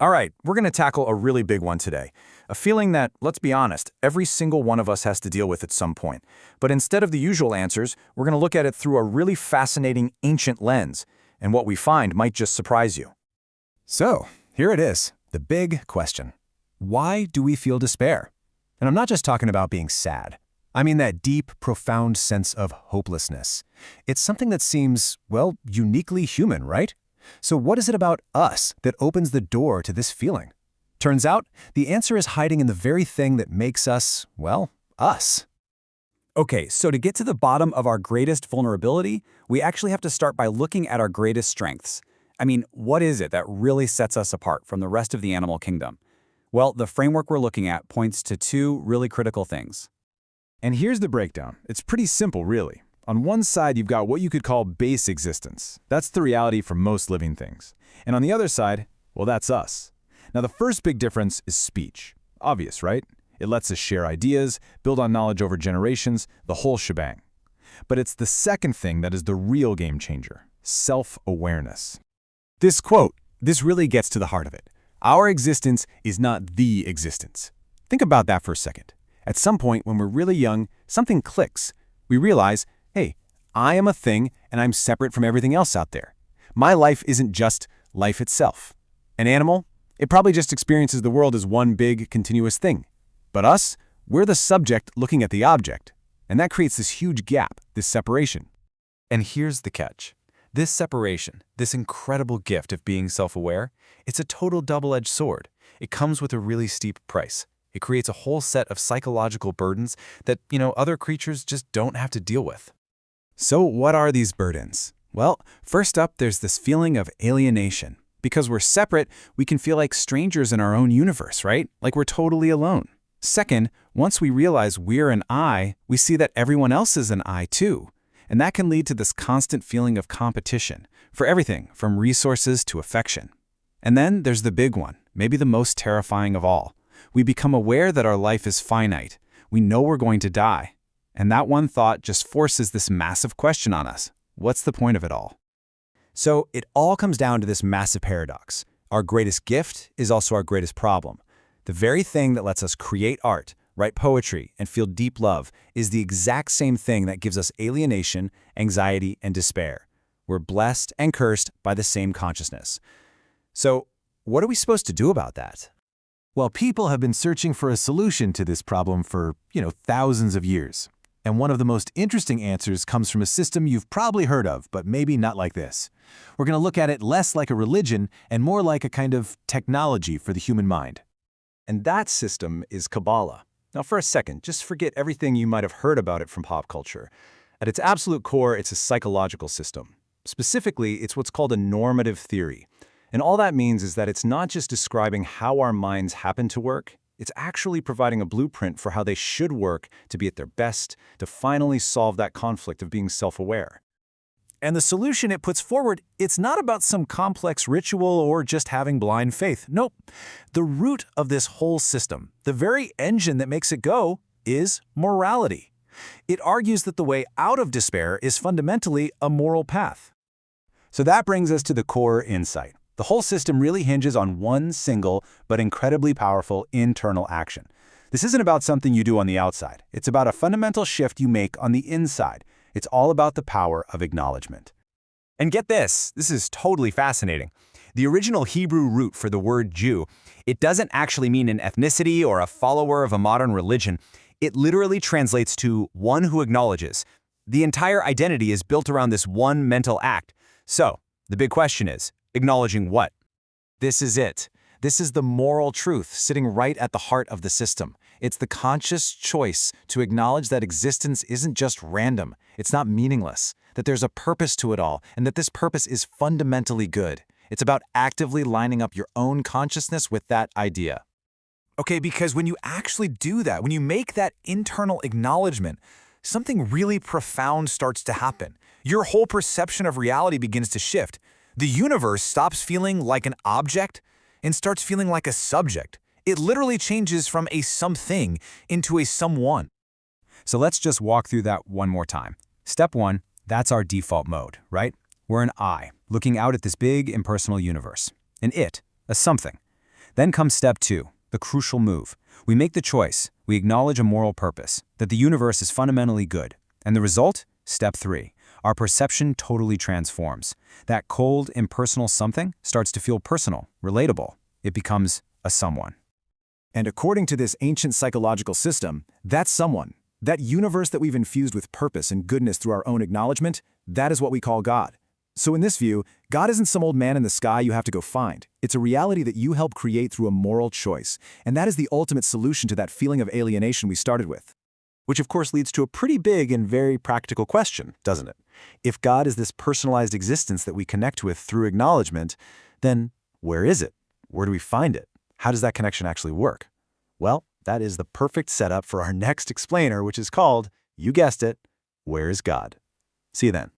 All right, we're going to tackle a really big one today. A feeling that, let's be honest, every single one of us has to deal with at some point. But instead of the usual answers, we're going to look at it through a really fascinating ancient lens. And what we find might just surprise you. So, here it is, the big question. Why do we feel despair? And I'm not just talking about being sad. I mean that deep, profound sense of hopelessness. It's something that seems, well, uniquely human, right? So what is it about us that opens the door to this feeling? Turns out, the answer is hiding in the very thing that makes us, well, us. Okay, so to get to the bottom of our greatest vulnerability, we actually have to start by looking at our greatest strengths. I mean, what is it that really sets us apart from the rest of the animal kingdom? Well, the framework we're looking at points to two really critical things. And here's the breakdown. It's pretty simple, really. On one side, you've got what you could call base existence. That's the reality for most living things. And on the other side, well, that's us. Now, the first big difference is speech. Obvious, right? It lets us share ideas, build on knowledge over generations, the whole shebang. But it's the second thing that is the real game changer: self-awareness. This quote, this really gets to the heart of it. Our existence is not the existence. Think about that for a second. At some point when we're really young, something clicks. We realize, hey, I am a thing and I'm separate from everything else out there. My life isn't just life itself. An animal, it probably just experiences the world as one big, continuous thing. But us, we're the subject looking at the object. And that creates this huge gap, this separation. And here's the catch. This separation, this incredible gift of being self-aware, it's a total double-edged sword. It comes with a really steep price. It creates a whole set of psychological burdens that, other creatures just don't have to deal with. So what are these burdens? Well, first up, there's this feeling of alienation. Because we're separate, we can feel like strangers in our own universe, right? Like we're totally alone. Second, once we realize we're an I, we see that everyone else is an I too. And that can lead to this constant feeling of competition for everything from resources to affection. And then there's the big one, maybe the most terrifying of all. We become aware that our life is finite. We know we're going to die. And that one thought just forces this massive question on us. What's the point of it all? So it all comes down to this massive paradox. Our greatest gift is also our greatest problem. The very thing that lets us create art, write poetry, and feel deep love is the exact same thing that gives us alienation, anxiety, and despair. We're blessed and cursed by the same consciousness. So what are we supposed to do about that? Well, people have been searching for a solution to this problem for, thousands of years. And one of the most interesting answers comes from a system you've probably heard of, but maybe not like this. We're going to look at it less like a religion and more like a kind of technology for the human mind. And that system is Kabbalah. Now, for a second, just forget everything you might have heard about it from pop culture. At its absolute core, it's a psychological system. Specifically, it's what's called a normative theory. And all that means is that it's not just describing how our minds happen to work, it's actually providing a blueprint for how they should work to be at their best, to finally solve that conflict of being self-aware. And the solution it puts forward, it's not about some complex ritual or just having blind faith. Nope. The root of this whole system, the very engine that makes it go, is morality. It argues that the way out of despair is fundamentally a moral path. So that brings us to the core insight. The whole system really hinges on one single but incredibly powerful internal action. This isn't about something you do on the outside. It's about a fundamental shift you make on the inside. It's all about the power of acknowledgement. And get this is totally fascinating. The original Hebrew root for the word Jew, it doesn't actually mean an ethnicity or a follower of a modern religion. It literally translates to one who acknowledges. The entire identity is built around this one mental act. So, the big question is, acknowledging what? This is it. This is the moral truth sitting right at the heart of the system. It's the conscious choice to acknowledge that existence isn't just random, it's not meaningless, that there's a purpose to it all, and that this purpose is fundamentally good. It's about actively lining up your own consciousness with that idea. Okay, because when you actually do that, when you make that internal acknowledgement, something really profound starts to happen. Your whole perception of reality begins to shift. The universe stops feeling like an object and starts feeling like a subject. It literally changes from a something into a someone. So let's just walk through that one more time. Step one, that's our default mode, right? We're an I, looking out at this big impersonal universe. An it, a something. Then comes step 2, the crucial move. We make the choice. We acknowledge a moral purpose, that the universe is fundamentally good. And the result? Step 3. Our perception totally transforms. That cold, impersonal something starts to feel personal, relatable. It becomes a someone. And according to this ancient psychological system, that someone, that universe that we've infused with purpose and goodness through our own acknowledgement, that is what we call God. So in this view, God isn't some old man in the sky you have to go find. It's a reality that you help create through a moral choice. And that is the ultimate solution to that feeling of alienation we started with. Which of course leads to a pretty big and very practical question, doesn't it? If God is this personalized existence that we connect with through acknowledgement, then where is it? Where do we find it? How does that connection actually work? Well, that is the perfect setup for our next explainer, which is called, you guessed it, Where is God? See you then.